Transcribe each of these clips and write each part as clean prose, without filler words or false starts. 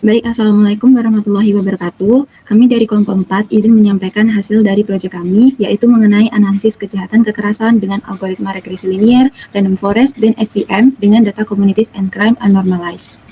Baik, Assalamualaikum warahmatullahi wabarakatuh. Kami dari kelompok 4 izin menyampaikan hasil dari proyek kami, yaitu mengenai analisis kejahatan kekerasan dengan algoritma regresi linier, random forest, dan SVM dengan data communities and crime unnormalized.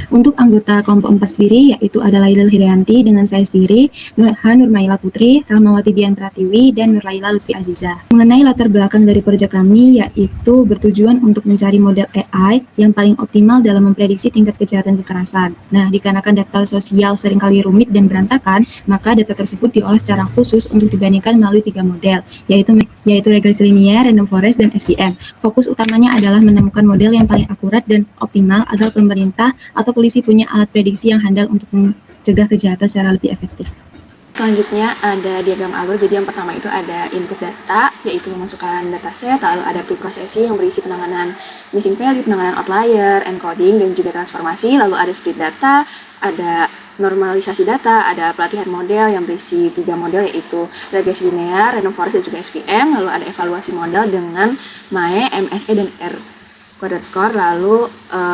Untuk anggota kelompok 4 sendiri, yaitu ada Lailal Hidayanti dengan saya sendiri, Nurmaila Putri, Rahmawati Dian Pratiwi, dan Nurlaila Lutfi Aziza. Mengenai latar belakang dari proyek kami, yaitu bertujuan untuk mencari model AI yang paling optimal dalam memprediksi tingkat kejahatan kekerasan. Nah, dikarenakan data sosial seringkali rumit dan berantakan, maka data tersebut diolah secara khusus untuk dibandingkan melalui 3 model, yaitu regresi linier, random forest, dan SVM. Fokus utamanya adalah menemukan model yang paling akurat dan optimal agar pemerintah atau polisi punya alat prediksi yang handal untuk mencegah kejahatan secara lebih efektif. Selanjutnya ada diagram alur. Jadi yang pertama itu ada input data, yaitu memasukkan dataset, lalu ada preprocessing yang berisi penanganan missing value, penanganan outlier, encoding, dan juga transformasi, lalu ada split data, ada normalisasi data, ada pelatihan model yang berisi 3 model, yaitu regresi linear, random forest, dan juga SVM, lalu ada evaluasi model dengan MAE, MSE, dan R quadrat score, lalu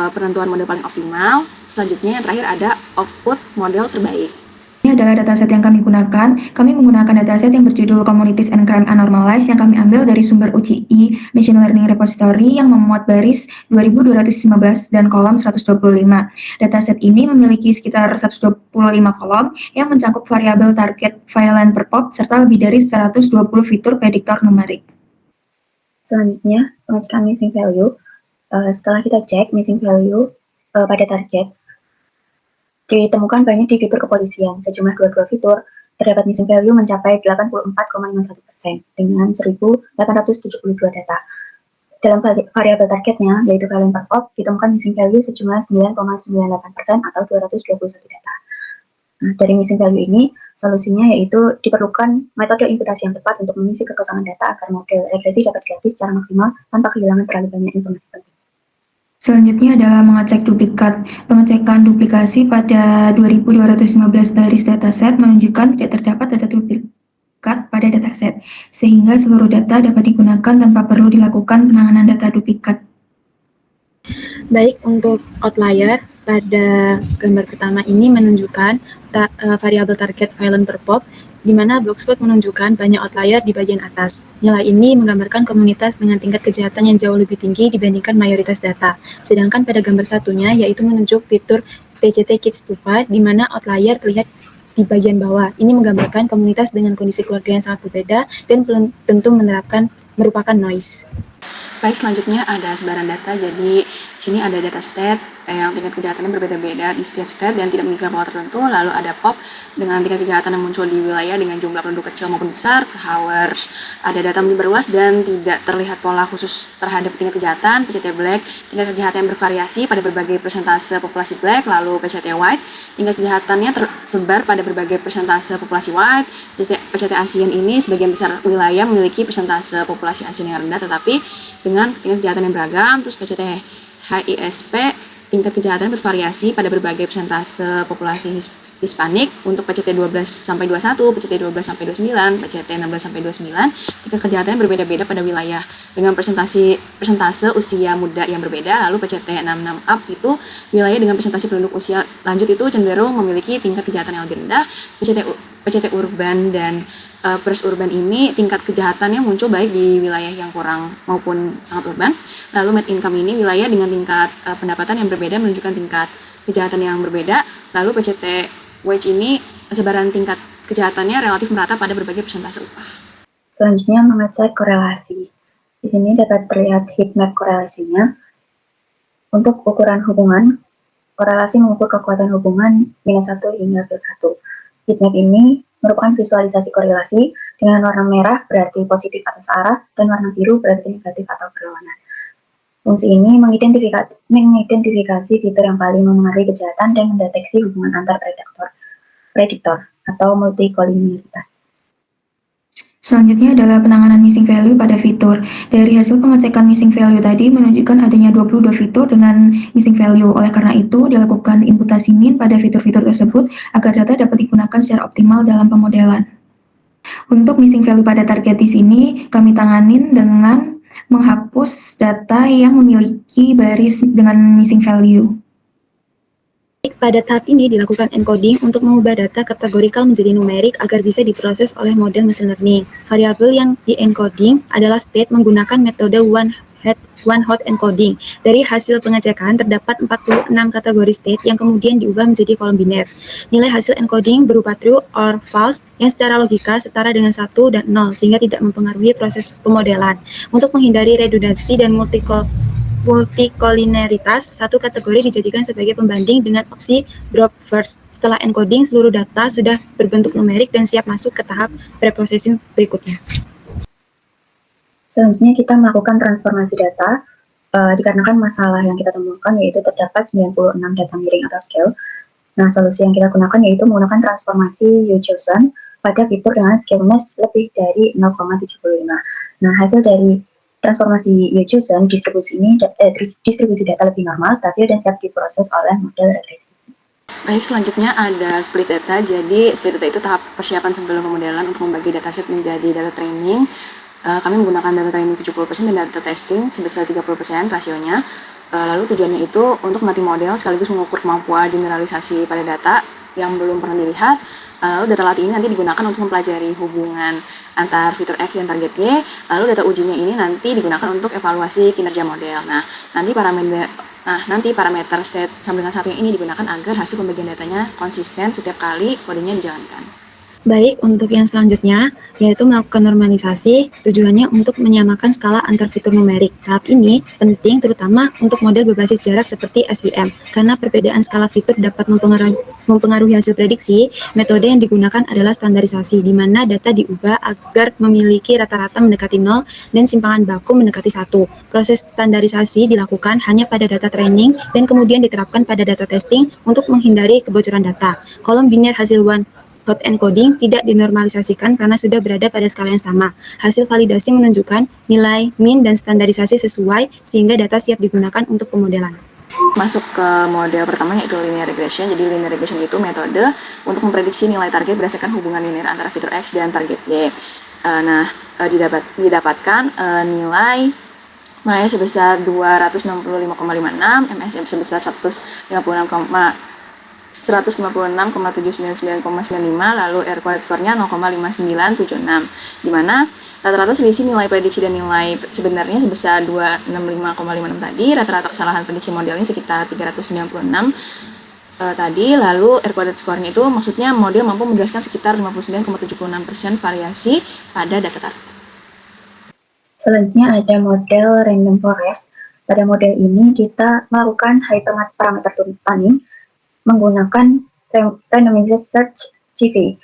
penentuan model paling optimal. Selanjutnya yang terakhir ada output model terbaik. Ini adalah dataset yang kami gunakan. Kami menggunakan dataset yang berjudul Communities and Crime Unnormalized yang kami ambil dari sumber UCI Machine Learning Repository yang memuat baris 2215 dan kolom 125. Dataset ini memiliki sekitar 125 kolom yang mencakup variabel target violent per pop serta lebih dari 120 fitur prediktor numerik. Selanjutnya, pengecekan missing value. Setelah kita cek missing value pada target, ditemukan banyak di fitur kepolisian. Sejumlah 22 fitur, terdapat missing value mencapai 84,51% dengan 1.872 data. Dalam variabel targetnya, yaitu violent per pop, ditemukan missing value sejumlah 9,98% atau 221 data. Nah, dari missing value ini, solusinya yaitu diperlukan metode imputasi yang tepat untuk mengisi kekosongan data agar model regresi dapat dilatih secara maksimal tanpa kehilangan terlalu banyak informasi penting. Selanjutnya adalah mengecek duplikat. Pengecekan duplikasi pada 2215 baris dataset menunjukkan tidak terdapat data duplikat pada dataset, sehingga seluruh data dapat digunakan tanpa perlu dilakukan penanganan data duplikat. Baik, untuk outlier, pada gambar pertama ini menunjukkan variabel target violent per pop, di mana boxplot menunjukkan banyak outlier di bagian atas. Nilai ini menggambarkan komunitas dengan tingkat kejahatan yang jauh lebih tinggi dibandingkan mayoritas data. Sedangkan pada gambar satunya, yaitu menunjuk fitur PCT Kids Stupa, di mana outlier terlihat di bagian bawah. Ini menggambarkan komunitas dengan kondisi keluarga yang sangat berbeda dan belum tentu merupakan noise. Baik, selanjutnya ada sebaran data. Jadi sini ada data state yang tingkat kejahatannya berbeda-beda di setiap state dan tidak memiliki pola tertentu. Lalu ada pop dengan tingkat kejahatan yang muncul di wilayah dengan jumlah penduduk kecil maupun besar per hours. Ada data menyebar luas dan tidak terlihat pola khusus terhadap tingkat kejahatan. PCT black, tingkat kejahatan yang bervariasi pada berbagai persentase populasi black. Lalu PCT white, tingkat kejahatannya tersebar pada berbagai persentase populasi white. PCT ASEAN ini sebagian besar wilayah memiliki persentase populasi ASEAN yang rendah tetapi dengan tingkat kejahatan yang beragam. Terus PCT HISP, tingkat kejahatan bervariasi pada berbagai persentase populasi Hispanik. Untuk PCT 12-21, PCT 12-29, PCT 16-29, tingkat kejahatan berbeda-beda pada wilayah dengan persentase usia muda yang berbeda. Lalu PCT 66 up itu wilayah dengan persentase penduduk usia lanjut itu cenderung memiliki tingkat kejahatan yang lebih rendah. PCT urban dan pers urban ini tingkat kejahatannya muncul baik di wilayah yang kurang maupun sangat urban. Lalu mid income ini wilayah dengan tingkat pendapatan yang berbeda menunjukkan tingkat kejahatan yang berbeda. Lalu PCT wage ini sebaran tingkat kejahatannya relatif merata pada berbagai persentase upah. Selanjutnya mengecek korelasi. Di sini dapat terlihat heatmap korelasinya. Untuk ukuran hubungan, korelasi mengukur kekuatan hubungan -1 hingga +1. Heatmap ini merupakan visualisasi korelasi dengan warna merah berarti positif atau searah dan warna biru berarti negatif atau berlawanan. Fungsi ini mengidentifikasi fitur yang paling memengaruhi kejahatan dan mendeteksi hubungan antar prediktor atau multikolinialitas. Selanjutnya adalah penanganan missing value pada fitur. Dari hasil pengecekan missing value tadi menunjukkan adanya 22 fitur dengan missing value. Oleh karena itu, dilakukan imputasi min pada fitur-fitur tersebut agar data dapat digunakan secara optimal dalam pemodelan. Untuk missing value pada target di sini, kami tanganin dengan menghapus data yang memiliki baris dengan missing value. Pada tahap ini dilakukan encoding untuk mengubah data kategorikal menjadi numerik agar bisa diproses oleh model machine learning. Variabel yang di-encoding adalah state menggunakan metode one-hot encoding. Dari hasil pengecekan terdapat 46 kategori state yang kemudian diubah menjadi kolom biner. Nilai hasil encoding berupa true or false yang secara logika setara dengan 1 dan 0 sehingga tidak mempengaruhi proses pemodelan. Untuk menghindari redundansi dan multikolinialitas, satu kategori dijadikan sebagai pembanding dengan opsi drop first. Setelah encoding, seluruh data sudah berbentuk numerik dan siap masuk ke tahap preprocessing berikutnya. Selanjutnya kita melakukan transformasi data dikarenakan masalah yang kita temukan yaitu terdapat 96 data miring atau scale. Nah, solusi yang kita gunakan yaitu menggunakan transformasi U-JSON pada fitur dengan scaleness lebih dari 0,75. Nah, hasil dari transformasi U-JSON distribusi data lebih normal, stabil, dan siap diproses oleh model regresi. Baik, selanjutnya ada split data. Jadi, split data itu tahap persiapan sebelum pemodelan untuk membagi dataset menjadi data training. Kami menggunakan data training 70% dan data testing sebesar 30% rasionya. Lalu tujuannya itu untuk melatih model sekaligus mengukur kemampuan generalisasi pada data yang belum pernah dilihat. Lalu data latih ini nanti digunakan untuk mempelajari hubungan antar fitur X dan target Y. Lalu data ujinya ini nanti digunakan untuk evaluasi kinerja model. Nanti parameter state sama dengan 1 yang ini digunakan agar hasil pembagian datanya konsisten setiap kali kodenya dijalankan. Baik, untuk yang selanjutnya, yaitu melakukan normalisasi, tujuannya untuk menyamakan skala antar fitur numerik. Tahap ini penting terutama untuk model berbasis jarak seperti SVM, karena perbedaan skala fitur dapat mempengaruhi hasil prediksi. Metode yang digunakan adalah standarisasi, di mana data diubah agar memiliki rata-rata mendekati 0 dan simpangan baku mendekati 1. Proses standarisasi dilakukan hanya pada data training dan kemudian diterapkan pada data testing untuk menghindari kebocoran data. Kolom biner hasil hot encoding tidak dinormalisasikan karena sudah berada pada skala yang sama. Hasil validasi menunjukkan nilai min dan standarisasi sesuai sehingga data siap digunakan untuk pemodelan. Masuk ke model pertama yaitu linear regression. Jadi linear regression itu metode untuk memprediksi nilai target berdasarkan hubungan linear antara fitur X dan target Y. Didapatkan nilai MAE sebesar 265,56, MSE sebesar 156,799,95, lalu R quadrat score-nya 0,5976, di mana rata-rata selisih nilai prediksi dan nilai sebenarnya sebesar 265,56 tadi, rata-rata kesalahan prediksi modelnya sekitar 396 tadi, lalu R quadrat score-nya itu maksudnya model mampu menjelaskan sekitar 59,76% variasi pada data target. Selanjutnya ada model random forest. Pada model ini kita melakukan hyperparameter tuning menggunakan randomized search CV.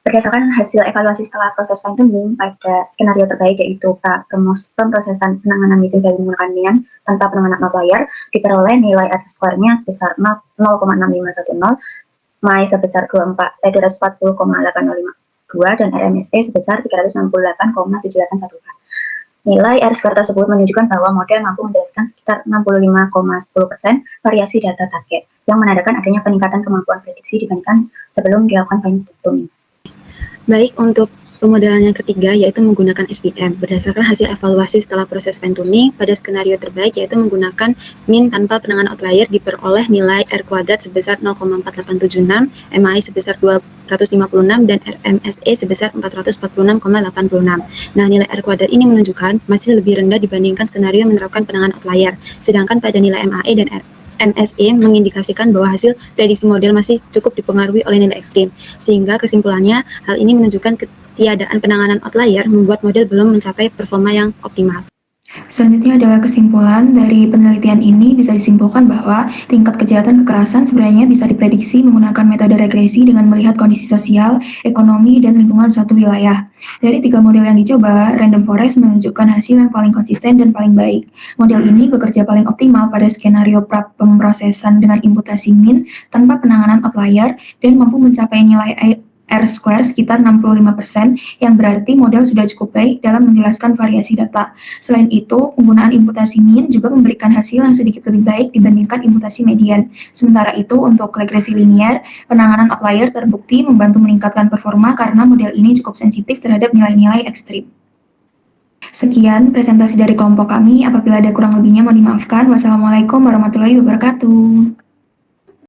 Berdasarkan hasil evaluasi setelah proses fine-tuning pada skenario terbaik yaitu pemrosesan penanganan missing value menggunakan NiAN tanpa penanganan outlier, diperoleh nilai R-square-nya sebesar 0,6510, MAE sebesar 240,8052, dan RMSE sebesar 368,781. Nilai R-square tersebut menunjukkan bahwa model mampu menjelaskan sekitar 65,10% variasi data target, yang menandakan adanya peningkatan kemampuan prediksi dibandingkan sebelum dilakukan fine-tuning. Baik, untuk pemodelan yang ketiga yaitu menggunakan SVM. Berdasarkan hasil evaluasi setelah proses fine-tuning, pada skenario terbaik yaitu menggunakan min tanpa penanganan outlier diperoleh nilai R kuadrat sebesar 0,4876, MAI sebesar 256, dan RMSE sebesar 446,86. Nah, nilai R kuadrat ini menunjukkan masih lebih rendah dibandingkan skenario yang menerapkan penanganan outlier. Sedangkan pada nilai MAE dan MSE mengindikasikan bahwa hasil prediksi model masih cukup dipengaruhi oleh nilai ekstrim. Sehingga kesimpulannya, hal ini menunjukkan ketiadaan penanganan outlier membuat model belum mencapai performa yang optimal. Selanjutnya adalah kesimpulan dari penelitian ini bisa disimpulkan bahwa tingkat kejahatan kekerasan sebenarnya bisa diprediksi menggunakan metode regresi dengan melihat kondisi sosial, ekonomi, dan lingkungan suatu wilayah. Dari 3 model yang dicoba, Random Forest menunjukkan hasil yang paling konsisten dan paling baik. Model ini bekerja paling optimal pada skenario pemrosesan dengan imputasi min tanpa penanganan outlier dan mampu mencapai nilai R-square sekitar 65%, yang berarti model sudah cukup baik dalam menjelaskan variasi data. Selain itu, penggunaan imputasi min juga memberikan hasil yang sedikit lebih baik dibandingkan imputasi median. Sementara itu, untuk regresi linear, penanganan outlier terbukti membantu meningkatkan performa karena model ini cukup sensitif terhadap nilai-nilai ekstrim. Sekian presentasi dari kelompok kami. Apabila ada kurang lebihnya mohon dimaafkan. Wassalamualaikum warahmatullahi wabarakatuh.